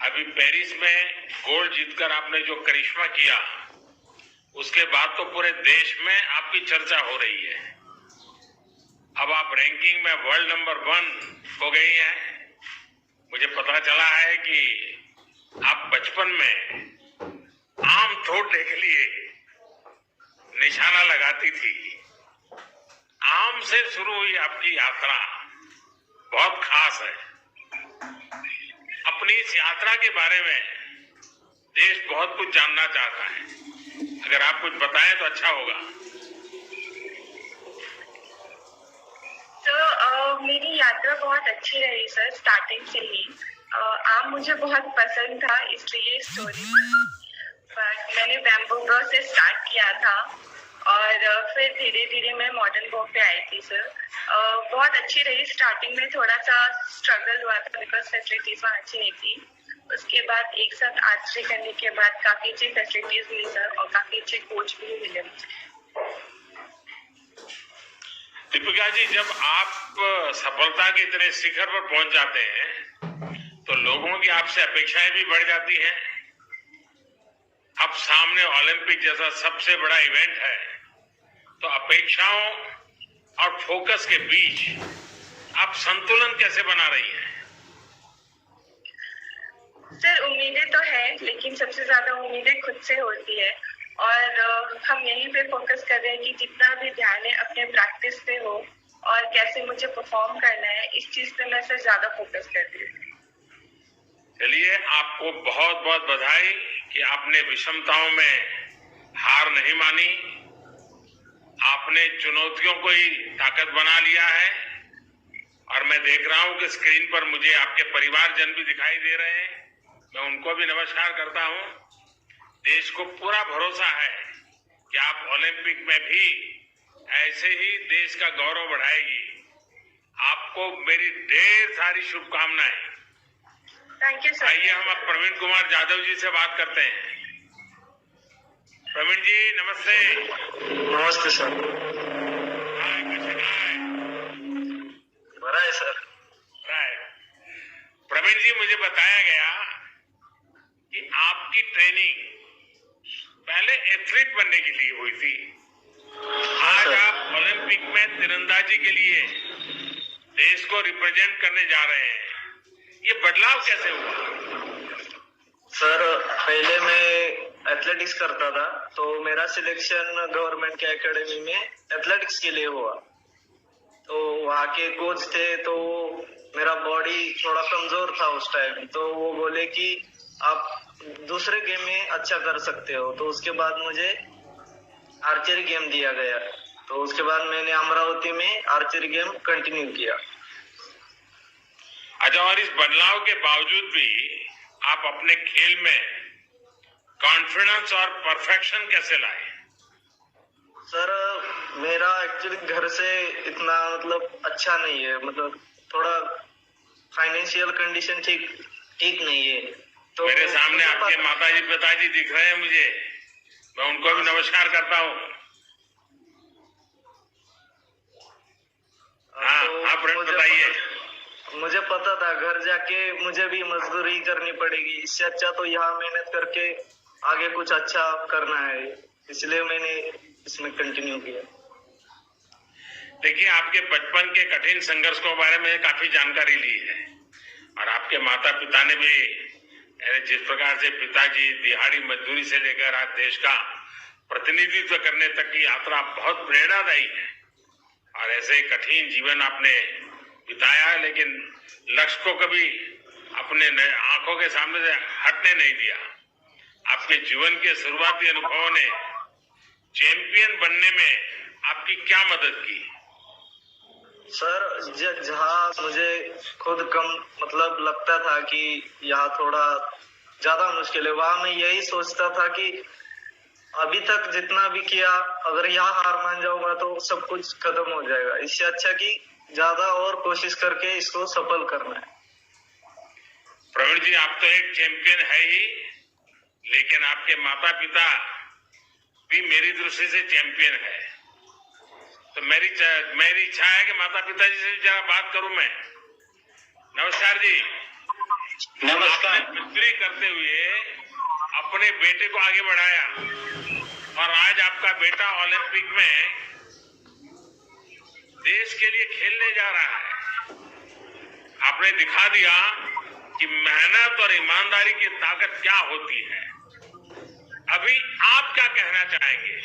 अभी पेरिस में गोल्ड जीतकर आपने जो करिश्मा किया, उसके बाद तो पूरे देश में आपकी चर्चा हो रही है। अब आप रैंकिंग में वर्ल्ड नंबर 1 हो गई हैं। मुझे पता चला है कि आप बचपन में आम तोड़ने के लिए निशाना लगाती थी। आम से शुरू हुई आपकी यात्रा बहुत खास है। अपनी इस यात्रा के बारे में देश बहुत कुछ जानना चाहता है। अगर आप कुछ बताएं तो अच्छा होगा। मेरी यात्रा बहुत अच्छी रही सर, स्टार्टिंग से ही। आम मुझे बहुत पसंद था, इसलिए स्टोरी बट मैंने बैम्बू ब्रो से स्टार्ट किया था और फिर धीरे धीरे मैं मॉडर्न बो पे आई थी सर। बहुत अच्छी रही। स्टार्टिंग में थोड़ा सा स्ट्रगल हुआ था बिकॉज फैसिलिटीज वहाँ अच्छी नहीं थी। उसके बाद एक साथ आर्चरी करने के बाद काफी अच्छी फैसिलिटीज मिली सर और काफी अच्छे कोच भी मिले मुझे। दीपिका जी, जब आप सफलता के इतने शिखर पर पहुंच जाते हैं तो लोगों की आपसे अपेक्षाएं भी बढ़ जाती हैं। अब सामने ओलंपिक जैसा सबसे बड़ा इवेंट है, तो अपेक्षाओं और फोकस के बीच आप संतुलन कैसे बना रही हैं? सर, उम्मीदें तो है, लेकिन सबसे ज्यादा उम्मीदें खुद से होती है और हम यहीं पे फोकस कर रहे हैं कि जितना भी ध्यान है अपने प्रैक्टिस पे हो और कैसे मुझे परफॉर्म करना है, इस चीज पे मैं सर ज्यादा फोकस कर रही हूँ। चलिए, आपको बहुत बहुत बधाई कि आपने विषमताओं में हार नहीं मानी। आपने चुनौतियों को ही ताकत बना लिया है। और मैं देख रहा हूं कि स्क्रीन पर मुझे आपके परिवारजन भी दिखाई दे रहे हैं। मैं उनको भी नमस्कार करता हूं। देश को पूरा भरोसा है कि आप ओलंपिक में भी ऐसे ही देश का गौरव बढ़ाएगी। आपको मेरी ढेर सारी शुभकामनाएं। Thank you sir. आइए हम अब प्रवीण कुमार जाधव जी से बात करते हैं। प्रवीण जी, नमस्ते। नमस्ते सर। हाय, कैसे हैं? बड़ा है सर। प्रवीण जी, मुझे बताया गया कि आपकी ट्रेनिंग पहले एथलीट बनने के लिए हुई थी। आज आप ओलंपिक में तीरंदाजी के लिए देश को रिप्रेजेंट करने जा रहे हैं। ये बदलाव कैसे हुआ? सर, पहले मैं एथलेटिक्स करता था, तो मेरा सिलेक्शन गवर्नमेंट के एकेडमी में एथलेटिक्स के लिए हुआ। तो वहाँ के कोच थे, तो मेरा बॉडी थोड़ा कमजोर था उस टाइम, तो वो बोले कि आप दूसरे गेम में अच्छा कर सकते हो। तो उसके बाद मुझे आर्चरी गेम दिया गया। तो उसके बाद मैंने अमरावती में आर्चरी गेम कंटिन्यू किया। अच्छा, और इस बदलाव के बावजूद भी आप अपने खेल में कॉन्फिडेंस और परफेक्शन कैसे लाए? सर, मेरा एक्चुअली घर से इतना अच्छा नहीं है, थोड़ा फाइनेंशियल कंडीशन ठीक नहीं है। तो मेरे सामने आपके माताजी पिताजी दिख रहे हैं मुझे। मैं उनको भी नमस्कार करता हूँ। हाँ, आप बताइए। मुझे पता था घर जाके मुझे भी मजदूरी करनी पड़ेगी, इससे अच्छा तो यहाँ मेहनत करके आगे कुछ अच्छा करना है, इसलिए मैंने इसमें कंटिन्यू किया। देखिए, आपके बचपन के कठिन संघर्ष के बारे में काफी जानकारी ली है और आपके माता पिता ने भी जिस प्रकार से पिताजी दिहाड़ी मजदूरी से लेकर आज देश का प्रतिनिधित्व करने तक की यात्रा बहुत प्रेरणादायी है। और ऐसे कठिन जीवन आपने बिताया, लेकिन लक्ष्य को कभी अपने आंखों के सामने से हटने नहीं दिया। आपके जीवन के शुरुआती अनुभवों ने चैंपियन बनने में आपकी क्या मदद की? सर, जहाँ मुझे खुद कम लगता था कि यहाँ थोड़ा ज्यादा मुश्किल है, वहाँ मैं यही सोचता था कि अभी तक जितना भी किया, अगर यहाँ हार मान जाऊंगा तो सब कुछ खत्म हो जाएगा। इससे अच्छा कि ज्यादा और कोशिश करके इसको सफल करना है। प्रवीण जी, आप तो एक चैंपियन है ही, लेकिन आपके माता पिता भी मेरी दृष्टि से चैंपियन है। तो मेरी इच्छा है कि माता पिता जी से जरा बात करूं मैं। नमस्कार जी। नमस्कार। आपने बिक्री करते हुए अपने बेटे को आगे बढ़ाया और आज आपका बेटा ओलंपिक में देश के लिए खेलने जा रहा है। आपने दिखा दिया कि मेहनत और ईमानदारी की ताकत क्या होती है। अभी आप क्या कहना चाहेंगे?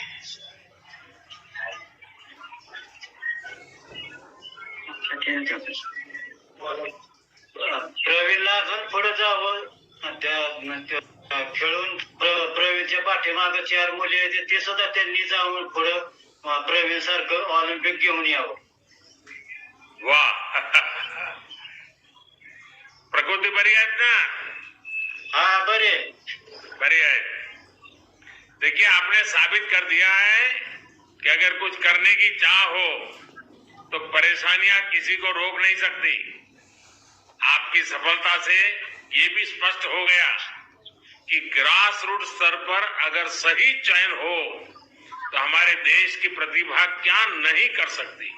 प्रवीणला अजून पुढे जावं, खेळून प्रवीणच्या पाठीमागे 4 मुले आहेत ते सुद्धा त्यांनी जाऊन पुढे प्रवीण सारखं ऑलिम्पिक घेऊन यावं. वाह प्रकृति बरी आहेत ना? हा बरे. बरी है। देखिए आपने साबित कर दिया है कि अगर कुछ करने की चाह हो तो परेशानियां किसी को रोक नहीं सकती। आपकी सफलता से ये भी स्पष्ट हो गया कि ग्रास रूट स्तर पर अगर सही चयन हो तो हमारे देश की प्रतिभा क्या नहीं कर सकती।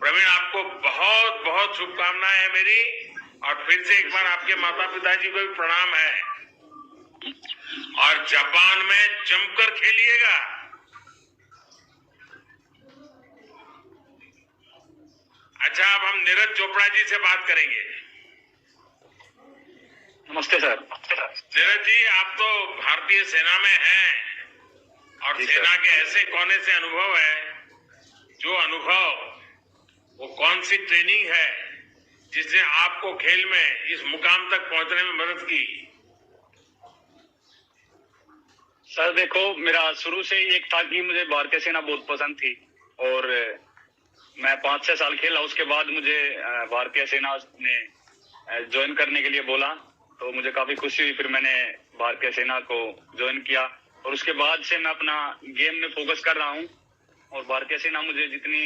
प्रवीण आपको बहुत बहुत शुभकामनाएं हैं मेरी, और फिर से एक बार आपके माता पिताजी को भी प्रणाम है, और जापान में जमकर खेलिएगा। अच्छा, अब हम नीरज चोपड़ा जी से बात करेंगे। नमस्ते सर. नीरज जी, आप तो भारतीय सेना में हैं और सेना के ऐसे कोने से अनुभव है, जो अनुभव वो कौन सी ट्रेनिंग है जिसने आपको खेल में इस मुकाम तक पहुंचने में मदद की? सर देखो, मेरा शुरू से ही एक था कि मुझे भारतीय सेना बहुत पसंद थी और मैं 5-6 साल खेला। उसके बाद मुझे भारतीय सेना ने ज्वाइन करने के लिए बोला तो मुझे काफी खुशी हुई। फिर मैंने भारतीय सेना को ज्वाइन किया और उसके बाद से मैं अपना गेम में फोकस कर रहा हूँ और भारतीय सेना मुझे जितनी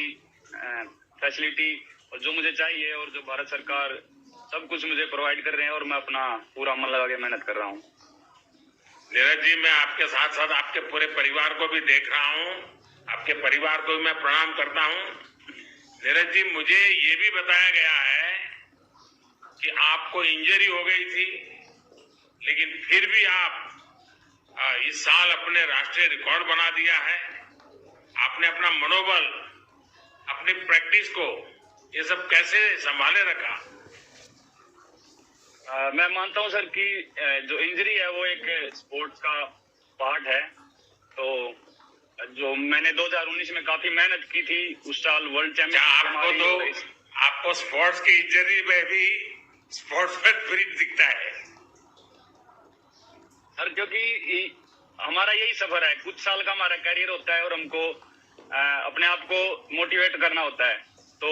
फैसिलिटी और जो मुझे चाहिए और जो भारत सरकार सब कुछ मुझे प्रोवाइड कर रहे हैं और मैं अपना पूरा मन लगा के मेहनत कर रहा हूँ। नीरज जी, मैं आपके साथ साथ आपके पूरे परिवार को भी देख रहा हूँ, आपके परिवार को भी मैं प्रणाम करता हूँ। नीरज जी, मुझे ये भी बताया गया है कि आपको इंजरी हो गई थी, लेकिन फिर भी आप इस साल अपने राष्ट्रीय रिकॉर्ड बना दिया है। आपने अपना मनोबल, अपनी प्रैक्टिस को, ये सब कैसे संभाले रखा? मैं मानता हूं सर कि जो इंजरी है वो एक स्पोर्ट्स का पार्ट है। तो जो मैंने 2019 में काफी मेहनत की थी, उस साल वर्ल्ड चैंपियनशिप आपको स्पोर्ट्स की इंजरी में भी स्पोर्ट्स में स्पिरिट दिखता है सर, क्योंकि हमारा यही सफर है। कुछ साल का हमारा करियर होता है और हमको अपने आप को मोटिवेट करना होता है। तो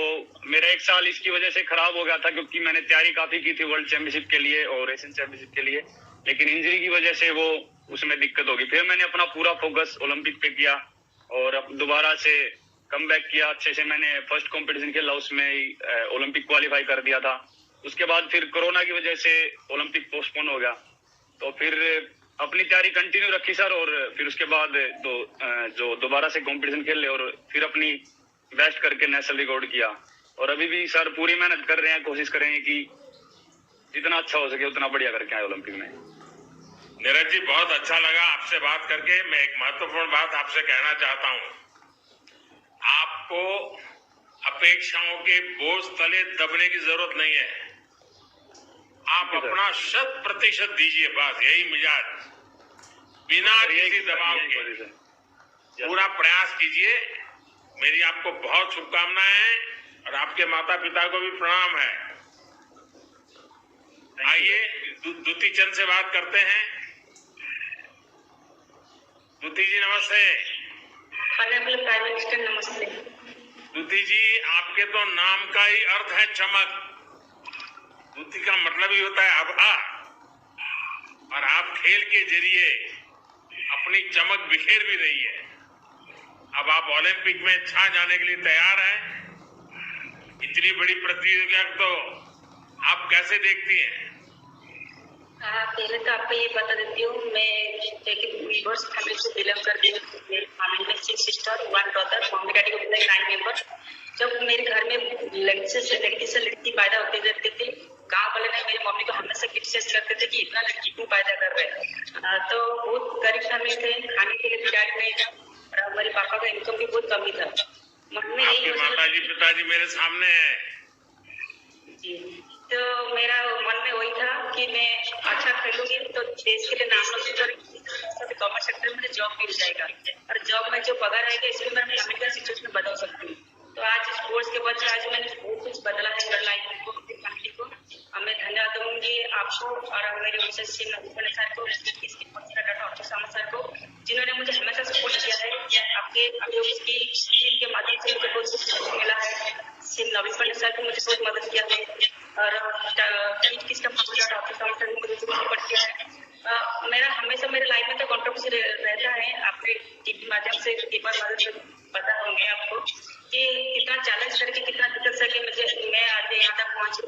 मेरा 1 साल इसकी वजह से खराब हो गया था क्योंकि मैंने तैयारी काफी की थी वर्ल्ड चैंपियनशिप के लिए और एशियन चैंपियनशिप के लिए, लेकिन इंजरी की वजह से वो उसमें दिक्कत होगी। फिर मैंने अपना पूरा फोकस ओलंपिक पे किया और अब दोबारा से कमबैक किया। अच्छे से मैंने फर्स्ट कंपटीशन खेला, उसमें ही ओलंपिक क्वालिफाई कर दिया था। उसके बाद फिर कोरोना की वजह से ओलंपिक पोस्टपोन हो गया, तो फिर अपनी तैयारी कंटिन्यू रखी सर। और फिर उसके बाद जो दोबारा से कंपटीशन खेल ले और फिर अपनी बेस्ट करके नेशनल रिकॉर्ड किया। और अभी भी सर पूरी मेहनत कर रहे हैं, कोशिश करेंगे कि जितना अच्छा हो सके उतना बढ़िया करके आए ओलंपिक में। नीरज जी, बहुत अच्छा लगा आपसे बात करके। मैं एक महत्वपूर्ण बात आपसे कहना चाहता हूँ, आपको अपेक्षाओं के बोझ तले दबने की जरूरत नहीं है। आप अपना 100% दीजिए, बस यही मिजाज, बिना किसी दबाव के पूरा प्रयास कीजिए। मेरी आपको बहुत शुभकामनाएं हैं और आपके माता पिता को भी प्रणाम है। आइए द्युति चंद से बात करते हैं। द्युति जी नमस्ते। ऑनरेबल प्राइम मिनिस्टर नमस्ते। द्युति जी, आपके तो नाम का ही अर्थ है चमक। द्युति का मतलब ही होता है आभा, और आप खेल के जरिए अपनी चमक बिखेर भी रही है। अब आप ओलंपिक में छा जाने के लिए तैयार हैं। इतनी बड़ी प्रतियोगिता तो आप कैसे देखती हैं? पहले तो आपको ये बता देती हूँ, मैं वीवर्स फैमिली से बिलोंग करती हूँ। मेरी फैमिली में 6 सिस्टर 1 ब्रदर, मम्मी डैडी को 9 मेंबर। जब मेरे घर में लड़की से लड़की पैदा होते जाते थे, गाँव वाले ने मेरी मम्मी को हमेशा क्रिटिसाइज करते थे कि इतना लड़की क्यों पैदा कर रहे हैं। तो बहुत गरीब फैमिली थे, खाने के लिए भी डैडी नहीं था और हमारे पापा का इनकम भी बहुत कम ही था। मन में यही आपके माताजी पिताजी मेरे सामने हैं जी, तो मेरा मन में वही था कि मैं अच्छा खेलूंगी तो देश के लिए नाम रोशन करूंगी, गवर्नमेंट सेक्टर में जॉब मिल जाएगा और जॉब में जो पगार आएगा इसमें मैं फैमिली का सिचुएशन बदल सकती हूँ। तो आज इस कोर्स के बाद आज मैंने बहुत कुछ बदला है मेरी लाइफ को, अपनी फैमिली को। मैं धन्यवाद दूंगी आपको और मेरे मिसेस सर को, इसके डॉक्टर ऑफिस सर को, जिन्होंने मुझे हमेशा सपोर्ट किया है। आपके टीम के माध्यम से मुझे बहुत कुछ मिला है। सिम नवीन पंडित सर को मुझे बहुत मदद किया है और ऑफिस सर ने मुझे सपोर्ट किया है। मेरा हमेशा मेरे लाइफ में तो कॉन्ट्रीब्यूशन रहता है। आपके टीवी माध्यम से एक बार मदद से पता होंगे आपको कि कितना चैलेंज करके कितना दिक्कत करके मैं आज यहाँ तक पहुंची।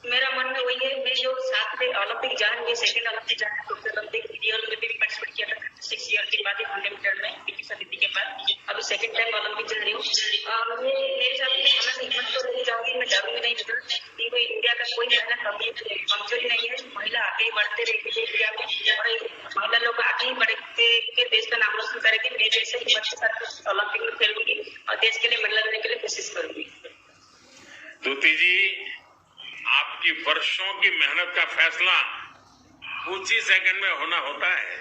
मेरा मन में वही है, मैं जो साथ में ओलंपिक जाऊंगी, सेकंड ओलंपिक जाऊंगी, टोक्यो ओलंपिक वीडियो में भी पार्टिसिपेट किया था 6 ईयर के बाद 100 मीटर में पीटी समिति के बाद। अभी सेकंड टाइम ओलंपिक जा रही हूँ। मेरे साथ हमेशा हिम्मत तो नहीं जाऊंगी, मैं डरूंगी नहीं इधर, क्योंकि इंडिया का कोई महिला कमजोरी नहीं है। महिला आगे ही बढ़ते रहेगी इंडिया में और महिला लोग आगे ही बढ़ते के देश का नाम रोशन करेंगे। मैं जैसे हिम्मत के साथ ओलंपिक में खेलूंगी और देश के लिए मेडल लेने के लिए कोशिश करूंगी। दूती जी, आपकी वर्षों की मेहनत का फैसला कुछ ही सेकंड में होना होता है।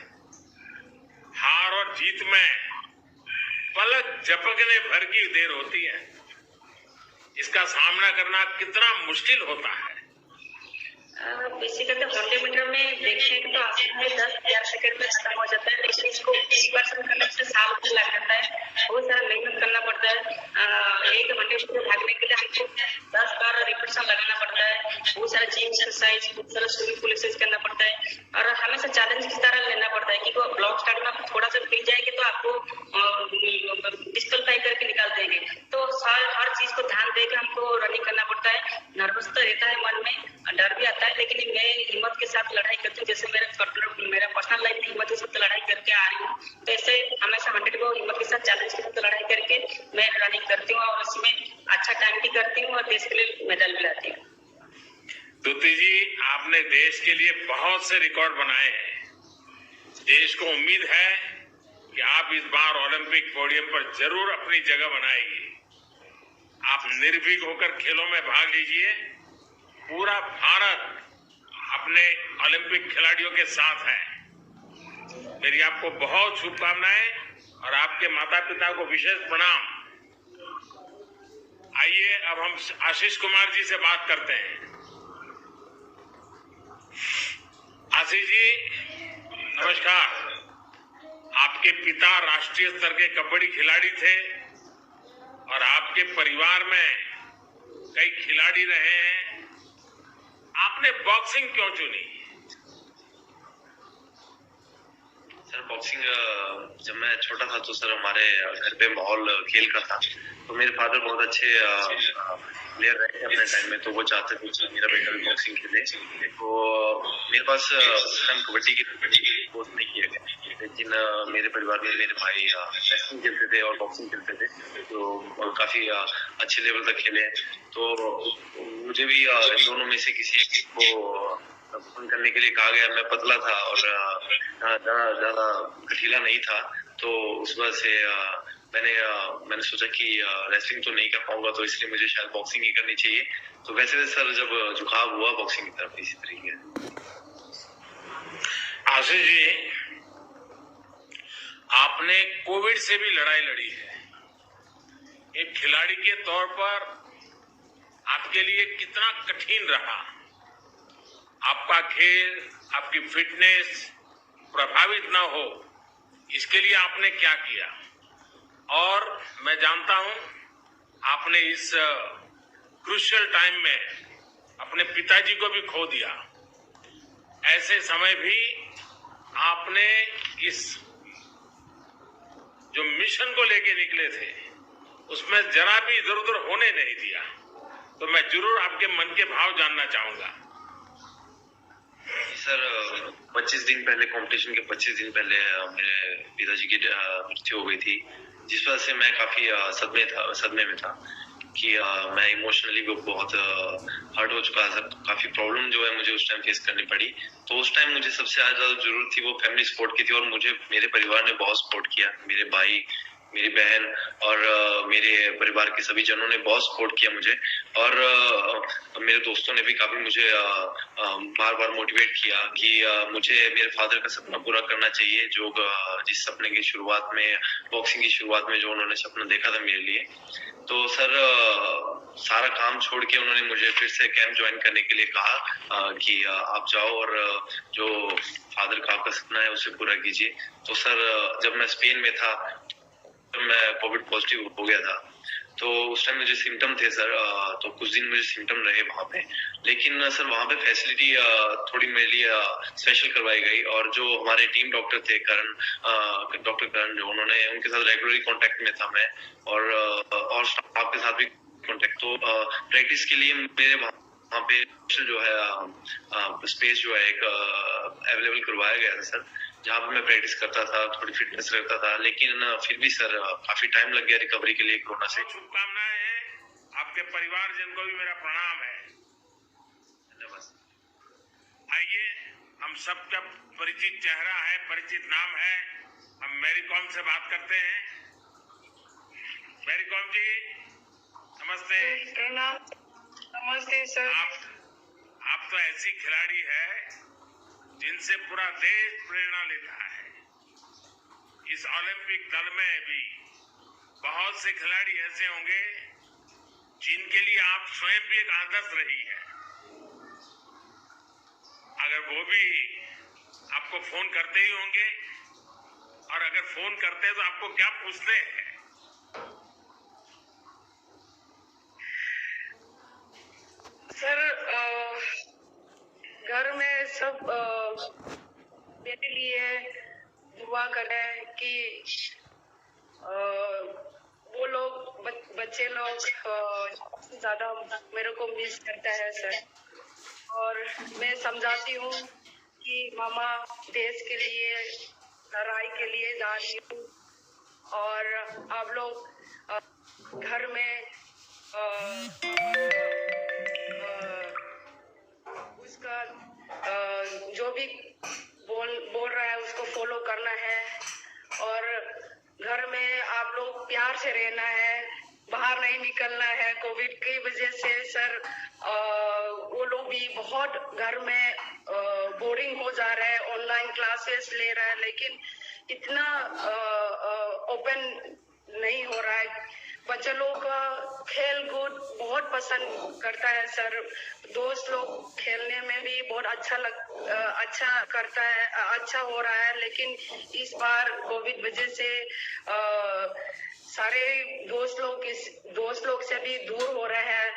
हार और जीत में पलक झपकने भर की देर होती है। इसका सामना करना कितना मुश्किल होता है। बेसिकली 100 मीटर में देखें तो आपने 10-11 सेकंड में खत्म हो जाता है, लेकिन इसको 1% करने से साल भी लग जाता है। बहुत सारा मेहनत करना पड़ता है। एक 100 मीटर भागने के लिए हमको 10 बार रिपीटेशन लगाना पड़ता है। बहुत सारा जिम एक्सरसाइज, बहुत सारा स्विमिंग पूल एक्सरसाइज करना पड़ता है और हमेशा चैलेंज की तरह लेना पड़ता है कि वो ब्लॉक स्टार्ट में आपको थोड़ा सा मिल जाएगी तो आपको डिस्क्वालीफाई करके निकाल देंगे। तो हर चीज को ध्यान देकर हमको रनिंग करना पड़ता है। नर्वस तो रहता है मन में, डर भी आता है, लेकिन मैं हिम्मत के साथ लड़ाई करती हूँ। जैसे मेरा पर्सनल लाइफ में हिम्मत के साथ लड़ाई करके आ रही हूँ, तो ऐसे हमेशा 100 को हिम्मत के साथ चैलेंज के साथ लड़ाई करके मैं रनिंग करती हूँ और इसमें अच्छा टाइम भी करती हूँ और देश के लिए मेडल भी लाती हूँ। दूती जी, आपने देश के लिए बहुत से रिकॉर्ड बनाए हैं। देश को उम्मीद है कि आप इस बार ओलंपिक पोडियम पर जरूर अपनी जगह बनाएगी। आप निर्भीक होकर खेलों में भाग लीजिए। पूरा भारत अपने ओलंपिक खिलाड़ियों के साथ है। मेरी आपको बहुत शुभकामनाएं और आपके माता पिता को विशेष प्रणाम। आइए अब हम आशीष कुमार जी से बात करते हैं। आशीष जी नमस्कार। आपके पिता राष्ट्रीय स्तर के कबड्डी खिलाड़ी थे और आपके परिवार में कई खिलाड़ी रहे हैं। आपने बॉक्सिंग क्यों चुनी? सर बॉक्सिंग जब मैं छोटा था तो सर हमारे घर पे माहौल खेल का था। तो मेरे फादर बहुत अच्छे प्लेयर रहे थे अपने टाइम में, तो वो चाहते थे कि मेरा बेटा भी बॉक्सिंग खेले। तो मेरे पास कबड्डी की कोर्स नहीं किया गया, लेकिन मेरे परिवार में मेरे भाई रेसलिंग खेलते थे और बॉक्सिंग खेलते थे, तो काफी अच्छे लेवल तक खेले। तो मुझे भी इन दोनों में से किसी एक को पसंद करने के लिए कहा गया। मैं पतला था और ज्यादा गठीला नहीं था, तो उस वजह से मैंने सोचा कि रेसलिंग तो नहीं कर पाऊंगा, तो इसलिए मुझे शायद बॉक्सिंग ही करनी चाहिए। तो वैसे सर जब झुकाव हुआ बॉक्सिंग की तरफ इसी तरीके से। आशीष जी, आपने कोविड से भी लड़ाई लड़ी है। एक खिलाड़ी के तौर पर आपके लिए कितना कठिन रहा? आपका खेल, आपकी फिटनेस प्रभावित ना हो, इसके लिए आपने क्या किया? और मैं जानता हूं आपने इस क्रूशियल टाइम में अपने पिताजी को भी खो दिया। ऐसे समय भी आपने इस जो मिशन को लेके निकले थे उसमें जरा भी इधर उधर होने नहीं दिया। तो मैं जरूर आपके मन के भाव जानना चाहूंगा। सर 25 दिन पहले कंपटीशन के 25 दिन पहले मेरे पिताजी की मृत्यु हो गई थी, जिस वजह से मैं काफी सदमे में था। कि मैं इमोशनली भी बहुत हर्ट हो चुका था। काफी प्रॉब्लम जो है मुझे उस टाइम फेस करनी पड़ी। तो उस टाइम मुझे सबसे ज्यादा जरूरत थी वो फैमिली सपोर्ट की थी, और मुझे मेरे परिवार ने बहुत सपोर्ट किया। मेरे भाई, मेरी बहन और मेरे परिवार के सभी जनों ने बहुत सपोर्ट किया मुझे, और मेरे दोस्तों ने भी काफी मुझे बार बार मोटिवेट किया कि मुझे मेरे फादर का सपना पूरा करना चाहिए, जो जिस सपने की शुरुआत में, बॉक्सिंग की शुरुआत में जो उन्होंने सपना देखा था मेरे लिए। तो सर सारा काम छोड़ के उन्होंने मुझे फिर से कैंप ज्वाइन करने के लिए कहा कि आप जाओ और जो फादर का आपका सपना है उसे पूरा कीजिए। तो सर जब मैं स्पेन में था, मैं कोविड पॉजिटिव हो गया था, तो उस टाइम मुझे सिम्टम थे सर। तो कुछ दिन मुझे सिम्टम रहे वहां पे, लेकिन सर वहां पे फैसिलिटी थोड़ी मेरे लिए स्पेशल करवाई गई, और जो हमारे टीम डॉक्टर थे डॉक्टर करण, जो उन्होंने, उनके साथ रेगुलरली कांटेक्ट में था मैं, और स्टाफ के साथ भी कांटेक्ट। तो प्रैक्टिस के लिए मेरे वहाँ पे जो है स्पेस जो है एक अवेलेबल करवाया गया था सर, जहाँ पे मैं प्रैक्टिस करता था, थोड़ी फिटनेस रहता था। लेकिन फिर भी सर काफी टाइम लग गया रिकवरी के लिए कोरोना से। शुभकामनाएं हैं, आपके परिवारजन को भी मेरा प्रणाम है। धन्यवाद। आइए, हम सबका परिचित चेहरा है, परिचित नाम है, हम मैरी कॉम से बात करते हैं। मैरी कॉम जी नमस्ते। प्रणाम। नमस्ते सर। आप तो ऐसी खिलाड़ी है जिनसे पूरा देश प्रेरणा लेता है। इस ओलंपिक दल में भी बहुत से खिलाड़ी ऐसे होंगे जिनके लिए आप स्वयं भी एक आदर्श रही है। अगर वो भी आपको फोन करते ही होंगे, और अगर फोन करते हैं तो आपको क्या पूछते हैं? सर घर में सब मेरे लिए दुआ करें कि वो लोग बच्चे लोग ज्यादा मेरे को मिस करता है सर। और मैं समझाती हूँ कि मामा देश के लिए, लड़ाई के लिए जा रही हूँ, और आप लोग घर में उसका जो भी बोल रहा है उसको फॉलो करना है, और घर में आप लोग प्यार से रहना है, बाहर नहीं निकलना है। कोविड की वजह से सर वो लोग भी बहुत घर में बोरिंग हो जा रहे हैं, ऑनलाइन क्लासेस ले रहा है, लेकिन इतना ओपन नहीं हो रहा है। बच्चे लोग का खेल कूद बहुत पसंद करता है सर। दोस्त लोग खेलने में भी बहुत अच्छा करता है, अच्छा हो रहा है। लेकिन इस बार कोविड वजह से सारे दोस्त लोग से भी दूर हो रहे हैं,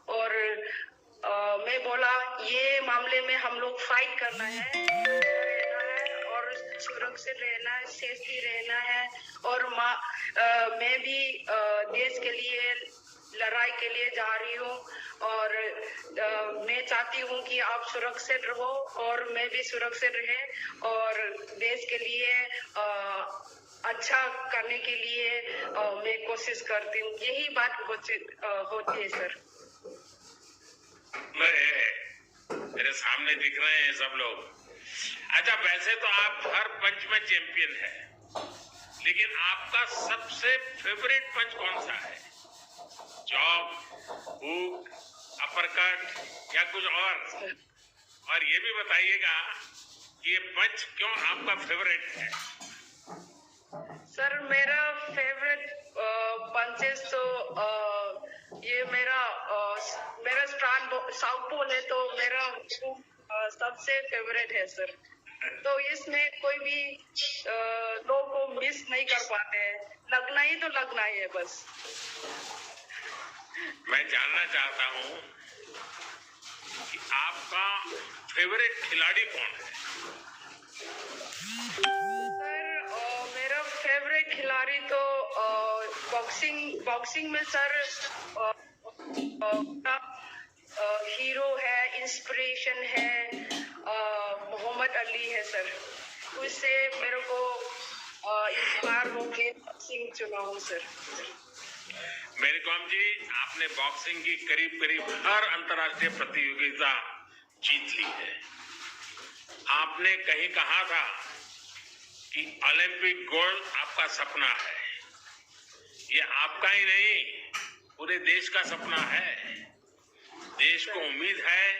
और मैं बोला ये मामले में हम लोग फाइट करना है, और सुरक्षित रहना है, सेफ्टी रहना है। और मैं भी देश के लिए, लड़ाई के लिए जा रही हूँ, और मैं चाहती हूँ कि आप सुरक्षित रहो और मैं भी सुरक्षित रहे, और देश के लिए अच्छा करने के लिए मैं कोशिश करती हूँ। यही बात होती है सर। मेरे सामने दिख रहे हैं सब लोग। अच्छा, वैसे तो आप हर पंच में चैंपियन है, लेकिन आपका सबसे फेवरेट पंच कौन सा है? चॉप, हुक, अपरकट या कुछ और ये भी बताइएगा कि ये पंच क्यों आपका फेवरेट है? सर मेरा फेवरेट पंचेस तो ये मेरा साउथ पोल है, तो मेरा सबसे फेवरेट है सर। तो इसमें कोई भी लोग को मिस नहीं कर पाते हैं, लगना ही तो लगना ही है बस। मैं जानना चाहता हूँ कि आपका फेवरेट खिलाड़ी कौन है? सर मेरा फेवरेट खिलाड़ी तो बॉक्सिंग में सर हीरो है, इंस्पिरेशन है, मोहम्मद अली है सर। उससे मेरे को इंस्पायर होके बॉक्सिंग चुना हूँ सर। मेरी कॉम जी, आपने बॉक्सिंग की करीब करीब हर अंतर्राष्ट्रीय प्रतियोगिता जीत ली है। आपने कहीं कहा था कि ओलंपिक गोल्ड आपका सपना है। ये आपका ही नहीं, पूरे देश का सपना है। देश को उम्मीद है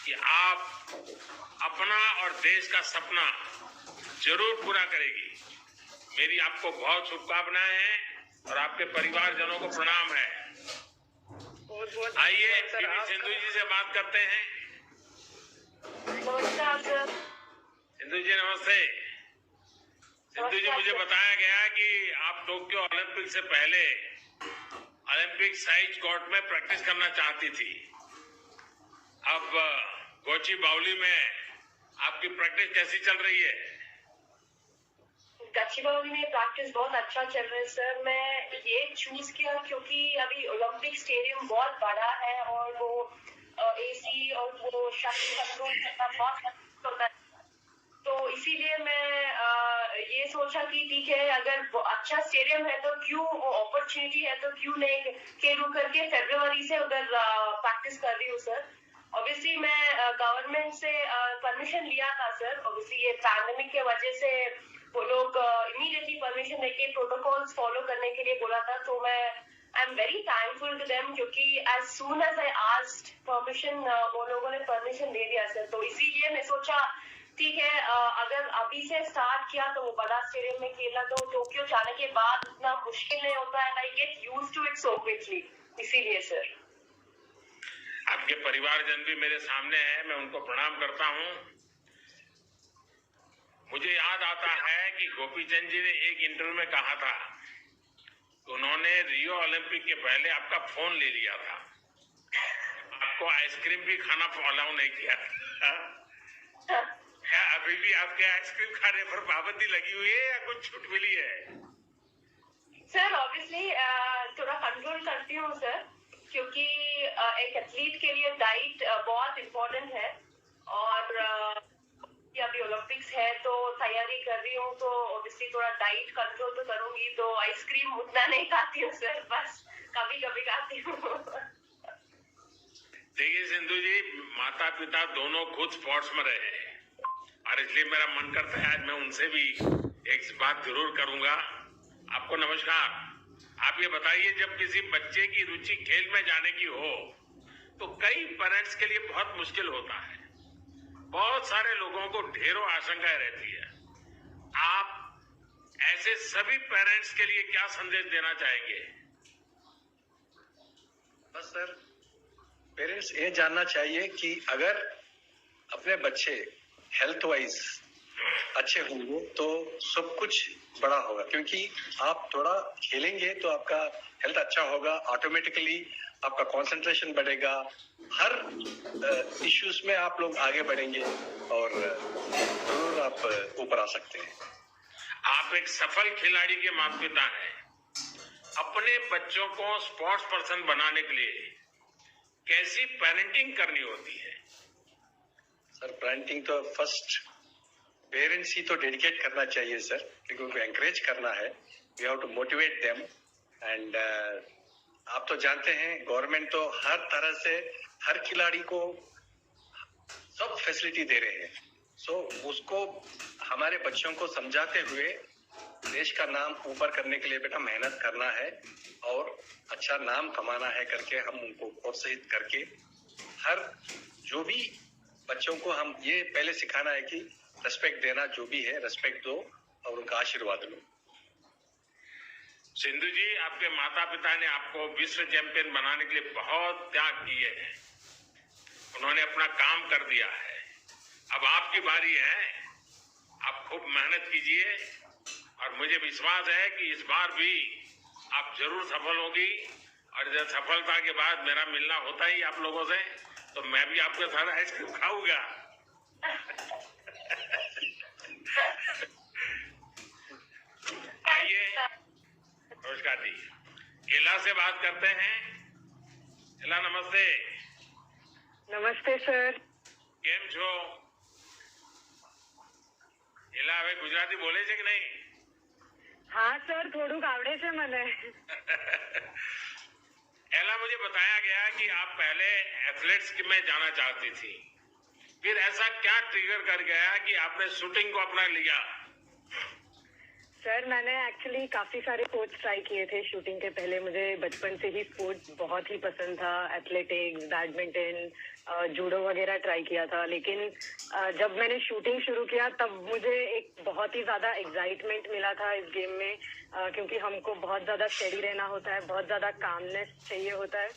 कि आप अपना और देश का सपना जरूर पूरा करेगी। मेरी आपको बहुत शुभकामनाएं हैं और आपके परिवारजनों को प्रणाम है। आइए पीवी सिंधु जी से बात करते हैं। नमस्कार सर। सिंधु जी नमस्ते। सिंधु जी, मुझे बताया गया कि आप टोक्यो ओलंपिक से पहले ओलंपिक साइज कोर्ट में प्रैक्टिस करना चाहती थी। अब गोची बाउली में आपकी प्रैक्टिस कैसी चल रही है? गच्चीबाउली में प्रैक्टिस बहुत अच्छा चल रहा है सर। मैं ये चूज किया क्योंकि अभी ओलंपिक स्टेडियम बहुत बड़ा है और वो एसी और वो शटल कंट्रोल करना बहुत मुश्किल होता है। तो इसीलिए मैं ये सोचा कि ठीक है, अगर वो अच्छा स्टेडियम है तो क्यों, वो अपॉर्चुनिटी है तो क्यों नहीं के रुक करके फरवरी से उधर प्रैक्टिस कर रही हूँ सर। ऑब्वियसली मैं गवर्नमेंट से परमिशन लिया था सर। ऑब्वियसली ये पैंडेमिक के वजह से वो लोग इमीडिएटली परमिशन देके प्रोटोकॉल्स फॉलो करने के लिए बोला था। तो मैं I am very thankful to them क्योंकि as soon as I asked permission वो लोगों ने परमिशन दे दिया सर। तो इसीलिए मैं सोचा ठीक है, अगर अभी से स्टार्ट किया तो वो बड़ा स्टेडियम में खेलना तो टोक्यो जाने के बाद उतना मुश्किल नहीं होता है। I get used to it so quickly, इसीलिए सर। आपके परिवारजन भी मेरे सामने हैं, मैं उनको प्रणाम करता हूं। मुझे याद आता है कि गोपीचंद जी ने एक इंटरव्यू में कहा था कि उन्होंने रियो ओलंपिक के पहले आपका फोन ले लिया था, आपको आइसक्रीम भी खाना अलाउ नहीं किया था। क्या अभी भी आपके आइसक्रीम खाने पर पाबंदी लगी हुई है या कुछ छूट मिली है? सर ऑब्वियसली थोड़ा कंट्रोल करती हूँ सर, क्योंकि एक एथलीट के लिए डाइट बहुत इम्पोर्टेंट है। और अभी ओलंपिक्स है तो तैयारी कर रही हूँ, तो ऑब्वियसली थोड़ा डाइट कंट्रोल तो करूंगी। तो आइसक्रीम उतना नहीं खाती हूँ सर, बस कभी कभी खाती हूँ। देखिए सिंधु जी, माता पिता दोनों खुद स्पोर्ट्स में रहे हैं और इसलिए मेरा मन करता है आज मैं उनसे भी एक बात जरूर करूंगा। आपको नमस्कार। आप ये बताइए, जब किसी बच्चे की रुचि खेल में जाने की हो तो कई पेरेंट्स के लिए बहुत मुश्किल होता है। बहुत सारे लोगों को ढेरों आशंकाएं रहती है। आप ऐसे सभी पेरेंट्स के लिए क्या संदेश देना चाहेंगे? बस सर, पेरेंट्स ये जानना चाहिए कि अगर अपने बच्चे हेल्थ वाइज अच्छे होंगे तो सब कुछ बड़ा होगा, क्योंकि आप थोड़ा खेलेंगे तो आपका हेल्थ अच्छा होगा, ऑटोमेटिकली आपका कंसंट्रेशन बढ़ेगा, हर इश्यूज में आप लोग आगे बढ़ेंगे और जरूर आप ऊपर आ सकते हैं। आप एक सफल खिलाड़ी के माता पिता हैं। अपने बच्चों को स्पोर्ट्स पर्सन बनाने के लिए कैसी पेरेंटिंग करनी होती है? सर पेरेंटिंग तो फर्स्ट पेरेंट्स ही तो डेडिकेट करना चाहिए सर, क्योंकि उनको एनकरेज करना है। We have to motivate them and आप तो जानते हैं गवर्नमेंट तो हर तरह से हर खिलाड़ी को सब फैसिलिटी दे रहे हैं। सो उसको हमारे बच्चों को समझाते हुए देश का नाम ऊपर करने के लिए बेटा मेहनत करना है और अच्छा नाम कमाना है करके हम उनको प्रोत्साहित करके हर जो भी बच्चों को हम ये पहले सिखाना है कि रेस्पेक्ट देना, जो भी है रेस्पेक्ट दो और उनका आशीर्वाद लो। सिंधु जी, आपके माता पिता ने आपको विश्व चैंपियन बनाने के लिए बहुत त्याग किए हैं। उन्होंने अपना काम कर दिया है। अब आपकी बारी है। आप खूब मेहनत कीजिए और मुझे विश्वास है कि इस बार भी आप जरूर सफल होगी। और जब सफलता के बाद मेरा मिलना होता ही आप लोगों से, तो मैं भी आपके साथ आइसक्रीम खाऊंगा। आइए नमस्कार जी, इला से बात करते हैं। इला नमस्ते। नमस्ते सर। केम छो? इला હવે ગુજરાતી બોલે છે કે નહીં? हाँ सर, सर થોડુંક આવડે છે મને. एला, मुझे बताया गया कि आप पहले एथलेट्स में जाना चाहती थी, फिर ऐसा क्या ट्रिगर कर गया कि आपने शूटिंग को अपना लिया? सर मैंने एक्चुअली काफी सारे स्पोर्ट्स ट्राई किए थे शूटिंग के पहले. मुझे बचपन से ही स्पोर्ट्स बहुत ही पसंद था. एथलेटिक्स, बैडमिंटन, जूडो वगैरह ट्राई किया था. लेकिन जब मैंने शूटिंग शुरू किया तब मुझे एक बहुत ही ज्यादा एक्साइटमेंट मिला था इस गेम में, क्योंकि हमको बहुत ज्यादा स्टेडी रहना होता है, बहुत ज्यादा कामनेस चाहिए होता है.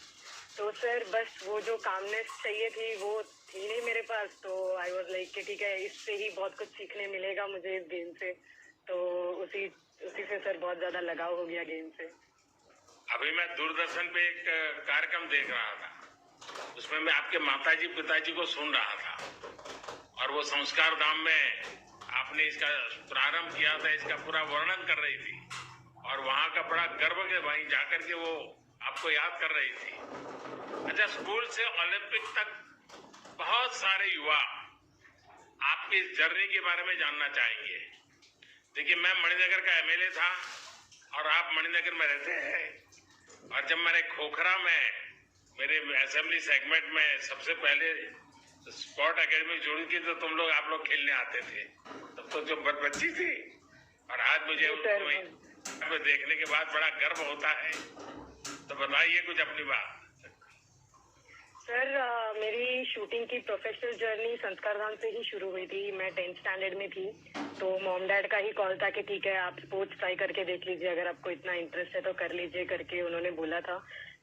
तो सर बस वो जो कामनेस चाहिए थी वो थी नहीं मेरे पास. तो आई वॉज लाइक कि ठीक है, इससे ही बहुत कुछ सीखने मिलेगा मुझे इस गेम से. तो उसी से सर बहुत ज्यादा लगाव हो गया गेम से. अभी मैं दूरदर्शन पे एक कार्यक्रम देख रहा था, उसमें मैं आपके माताजी पिताजी को सुन रहा था और वो संस्कार धाम में आपने इसका प्रारंभ किया था, इसका पूरा वर्णन कर रही थी और वहां का बड़ा गर्व के वहीं जाकर के वो आपको याद कर रही थी. अच्छा, स्कूल से ओलंपिक तक बहुत सारे युवा आपकी इस जर्नी के बारे में जानना चाहेंगे. देखिए, मैं मणिनगर का एमएलए था और आप मणिनगर में रहते हैं, और जब मैंने खोखरा में मेरे असेंबली सेगमेंट में सबसे पहले स्पोर्ट एकेडमी जुड़ी थी तो आप लोग खेलने आते थे. तब तो जो बच्ची थी, और आज मुझे उसको देखने के बाद बड़ा गर्व होता है. तो बताइए कुछ अपनी बात. सर मेरी शूटिंग की प्रोफेशनल जर्नी संस्कार धाम से ही शुरू हुई थी. मैं 10th स्टैंडर्ड में थी तो मॉम डैड का ही कॉल था कि ठीक है आप स्पोर्ट्स ट्राई करके देख लीजिए, अगर आपको इतना इंटरेस्ट है तो कर लीजिए करके उन्होंने बोला था.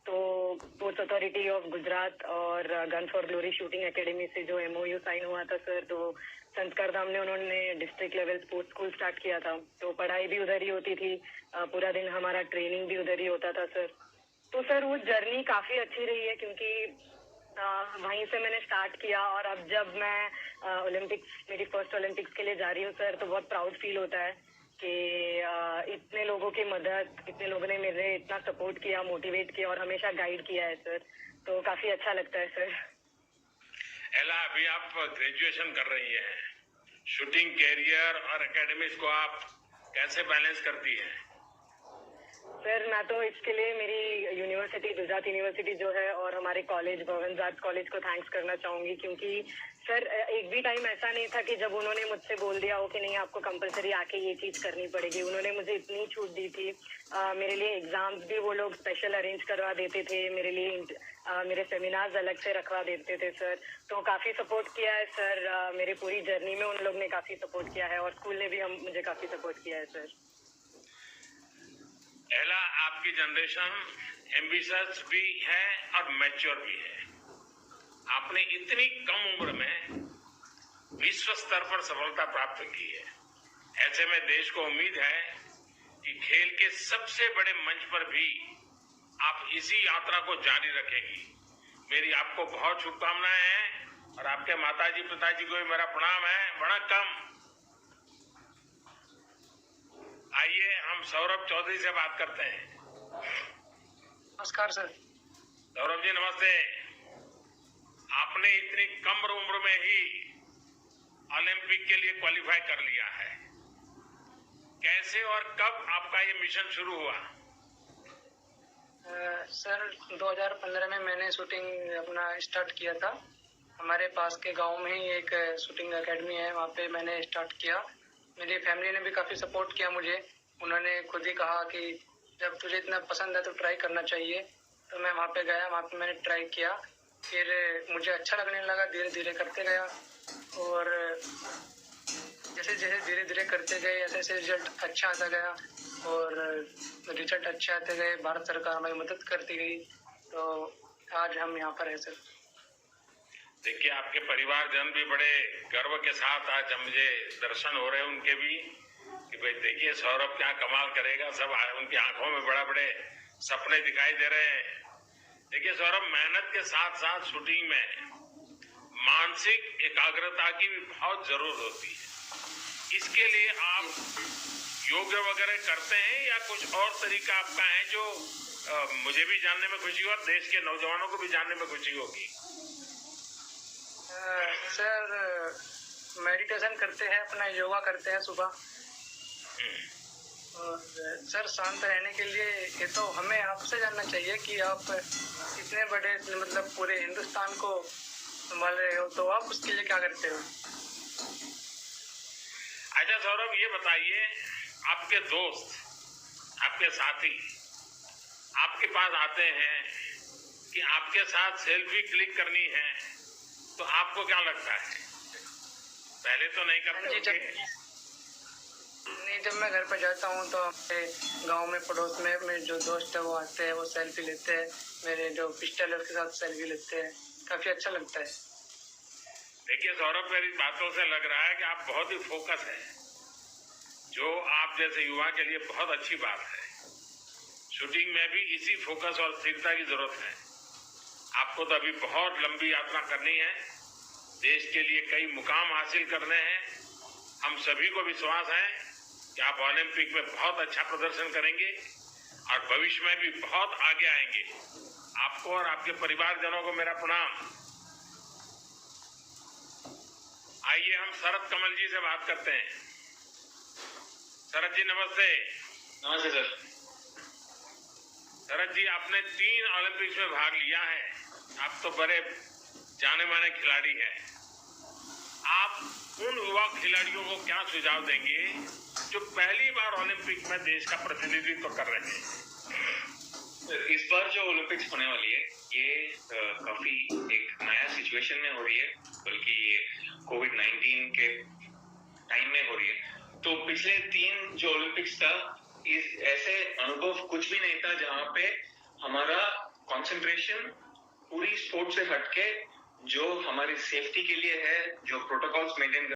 तो स्पोर्ट्स अथॉरिटी ऑफ गुजरात और gun for glory shooting academy से जो MOU साइन हुआ था सर, तो संस्कार धाम ने उन्होंने district level sports school start किया था. तो पढ़ाई भी उधर ही होती थी, पूरा दिन हमारा ट्रेनिंग भी उधर ही होता था सर. तो सर वो जर्नी काफी अच्छी रही है, क्योंकि वहीं से मैंने स्टार्ट किया. और अब जब मैं ओलंपिक्स, मेरी फर्स्ट ओलंपिक्स के लिए जा रही हूँ सर, तो बहुत प्राउड फील होता है कि इतने लोगों की मदद, इतने लोगों ने मेरे इतना सपोर्ट किया, मोटिवेट किया और हमेशा गाइड किया है सर. तो काफी अच्छा लगता है सर. एला, अभी आप ग्रेजुएशन कर रही हैं, शूटिंग कैरियर और एकेडमिक्स को आप कैसे बैलेंस करती हैं? सर मैं तो इसके लिए मेरी यूनिवर्सिटी, गुजरात यूनिवर्सिटी जो है, और हमारे कॉलेज भवन आर्ट्स कॉलेज को थैंक्स करना चाहूंगी. क्योंकि सर एक भी टाइम ऐसा नहीं था कि जब उन्होंने मुझसे बोल दिया हो कि नहीं आपको कंपलसरी आके ये चीज करनी पड़ेगी. उन्होंने मुझे इतनी छूट दी थी. मेरे लिए एग्जाम्स भी वो लोग स्पेशल अरेंज करवा देते थे, मेरे लिए मेरे सेमिनार्स अलग से रखवा देते थे सर. तो काफी सपोर्ट किया है सर. मेरे पूरी जर्नी में उन लोग ने काफी सपोर्ट किया है और स्कूल ने भी मुझे काफी सपोर्ट किया है सर. एला, आपकी जनरेशन एम्बिशियस भी है और मैच्योर भी है. आपने इतनी कम उम्र में विश्व स्तर पर सफलता प्राप्त की है. ऐसे में देश को उम्मीद है कि खेल के सबसे बड़े मंच पर भी आप इसी यात्रा को जारी रखेंगी. मेरी आपको बहुत शुभकामनाएं हैं और आपके माताजी पिताजी को भी मेरा प्रणाम है. वणक्कम. आइए हम सौरभ चौधरी से बात करते हैं. नमस्कार सर. सौरभ जी नमस्ते. आपने इतनी कम उम्र में ही ओलंपिक के लिए क्वालिफाई कर लिया है. कैसे और कब आपका ये मिशन शुरू हुआ? सर 2015 में मैंने शूटिंग अपना स्टार्ट किया था. हमारे पास के गांव में ही एक शूटिंग एकेडमी है, वहाँ पे मैंने स्टार्ट किया. मेरी फैमिली ने भी काफ़ी सपोर्ट किया मुझे. उन्होंने खुद ही कहा कि जब तुझे इतना पसंद है तो ट्राई करना चाहिए. तो मैं वहाँ पे गया, वहाँ पे मैंने ट्राई किया. फिर मुझे अच्छा लगने लगा, धीरे धीरे करते गया और जैसे जैसे धीरे धीरे करते गए ऐसे ऐसे रिजल्ट अच्छा आता गया और रिजल्ट अच्छे आते गए. भारत सरकार हमारी मदद करती गई, तो आज हम यहाँ पर हैं सर. देखिए, आपके परिवारजन भी बड़े गर्व के साथ आज मुझे दर्शन हो रहे हैं उनके भी कि भाई देखिए सौरभ क्या कमाल करेगा. सब उनकी आंखों में बड़ा बड़े सपने दिखाई दे रहे हैं. देखिए सौरभ, मेहनत के साथ साथ शूटिंग में मानसिक एकाग्रता की भी बहुत जरूरत होती है. इसके लिए आप योग वगैरह करते हैं या कुछ और तरीका आपका है जो मुझे भी जानने में खुशी हो, देश के नौजवानों को भी जानने में खुशी होगी? सर मेडिटेशन करते हैं, अपना योगा करते हैं सुबह. और सर शांत रहने के लिए ये तो हमें आपसे जानना चाहिए कि आप इतने बड़े मतलब पूरे हिंदुस्तान को संभाल रहे हो, तो आप उसके लिए क्या करते हो? अच्छा सौरभ, ये बताइए, आपके दोस्त, आपके साथी आपके पास आते हैं कि आपके साथ सेल्फी क्लिक करनी है, तो आपको क्या लगता है? पहले तो नहीं करते होंगे। नहीं, जब मैं घर पर जाता हूँ तो हमारे गांव में पड़ोस में मेरे जो दोस्त है वो आते हैं, वो सेल्फी लेते हैं, मेरे जो पिस्टल है उसके साथ सेल्फी लेते हैं, काफी अच्छा लगता है। देखिए सौरभ, मेरी बातों से लग रहा है कि आप बहुत ही फोकस हैं, जो आप जैसे युवा के लिए बहुत अच्छी बात है। शूटिंग में भी इसी फोकस और स्थिरता की जरूरत है। आपको तो अभी बहुत लंबी यात्रा करनी है, देश के लिए कई मुकाम हासिल करने हैं। हम सभी को विश्वास है कि आप ओलंपिक में बहुत अच्छा प्रदर्शन करेंगे और भविष्य में भी बहुत आगे आएंगे। आपको और आपके परिवारजनों को मेरा प्रणाम। आइए हम शरद कमल जी से बात करते हैं। शरद जी नमस्ते। नमस्ते सर। शरद जी, आपने 3 ओलंपिक्स में भाग लिया है, आप तो बड़े जाने माने खिलाड़ी हैं। आप उन युवा खिलाड़ियों को क्या सुझाव देंगे जो पहली बार ओलंपिक में देश का प्रतिनिधित्व कर रहे हैं? इस बार जो ओलंपिक्स होने वाली है ये काफी एक नया सिचुएशन में हो रही है, बल्कि ये कोविड-19 के टाइम में हो रही है। तो पिछले 3 जो ओलंपिक्स था, इस ऐसे अनुभव कुछ भी नहीं था जहां पे हमारा कंसंट्रेशन पूरी स्पोर्ट से हटके जो हमारी सेफ्टी के लिए है, जो प्रोटोकॉल्स मेंटेन